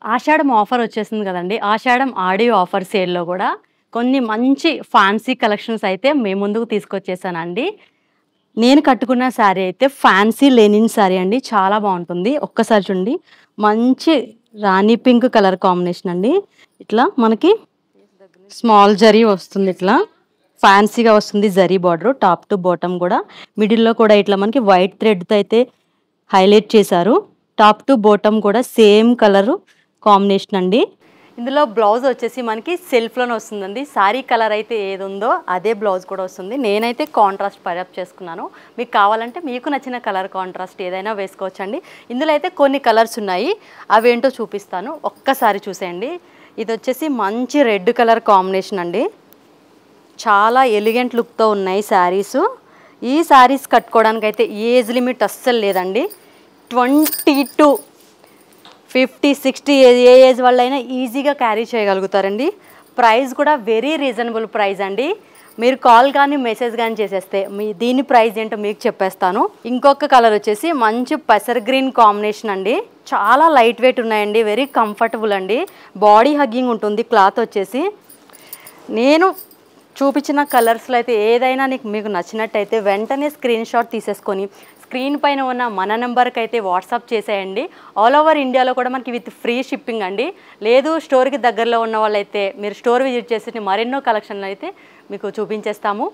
ఆషాఢం offer వచ్చేసింది కదండీ! ఆషాఢం audio offer సేల్‌లో గూడా కొన్ని మంచి ఫ్యాన్సీ కలెక్షన్స్ అయితే మీ ముందుకు తీసుకొచ్చేసానండి. నేను కట్టుకున్న శారీ అయితే ఫ్యాన్సీ లెనిన్ శారీ అండి. చాలా బావుంటుంది. ఒక్కసారి చూడండి. మంచి రాణి పింక్ కలర్ కాంబినేషన్ అండి. ఇట్లా మనకి స్మాల్ జరీ వస్తుంది ఇట్లా. ఫ్యాన్సీగా వస్తుంది zari border top to bottom గూడా. మిడిల్‌లో కూడా ఇట్లా మనకి వైట్ థ్రెడ్‌తో అయితే హైలైట్ చేశారు. టాప్ టు బాటమ్ కూడా సేమ్ కలరు కాంబినేషన్ అండి. ఇందులో బ్లౌజ్ వచ్చేసి మనకి సెల్ఫ్‌లోనే వస్తుందండి. శారీ కలర్ అయితే ఏదుందో అదే బ్లౌజ్ కూడా వస్తుంది. నేనైతే కాంట్రాస్ట్ పైరప్ చేసుకున్నాను. మీకు కావాలంటే మీకు నచ్చిన కలర్ కాంట్రాస్ట్ ఏదైనా వేసుకోవచ్చండి. ఇందులో అయితే కొన్ని కలర్స్ ఉన్నాయి. అవేంటో చూపిస్తాను. ఒక్కసారి చూసేయండి. ఇది వచ్చేసి మంచి రెడ్ కలర్ కాంబినేషన్ అండి. చాలా ఎలిగెంట్ లుక్‌తో ఉన్నాయి శారీసు. ఈ శారీస్ కట్టుకోవడానికైతే ఏజ్ లిమిట్ అస్సలు లేదండి. 22, 50, 60 ఏ ఏజ్ వాళ్ళైనా ఈజీగా క్యారీ చేయగలుగుతారండి. ప్రైస్ కూడా వెరీ రీజనబుల్ ప్రైస్ అండి. మీరు కాల్ కానీ మెసేజ్ కానీ చేసేస్తే దీని ప్రైస్ ఏంటో మీకు చెప్పేస్తాను. ఇంకొక కలర్ వచ్చేసి మంచి పెసర్ గ్రీన్ కాంబినేషన్ అండి. చాలా లైట్ వెయిట్ ఉన్నాయండి. వెరీ కంఫర్టబుల్ అండి. బాడీ హగ్గింగ్ ఉంటుంది క్లాత్ వచ్చేసి. నేను చూపించిన కలర్స్లో అయితే ఏదైనా మీకు నచ్చినట్టయితే వెంటనే స్క్రీన్ షాట్ తీసేసుకొని స్క్రీన్ పైన ఉన్న మన నెంబర్కి అయితే వాట్సాప్ చేసేయండి. ఆల్ ఓవర్ ఇండియాలో కూడా మనకి విత్ ఫ్రీ షిప్పింగ్ అండి. లేదు స్టోర్కి దగ్గరలో ఉన్న వాళ్ళైతే మీరు స్టోర్ విజిట్ చేసి మరెన్నో కలెక్షన్లు అయితే మీకు చూపించేస్తాము.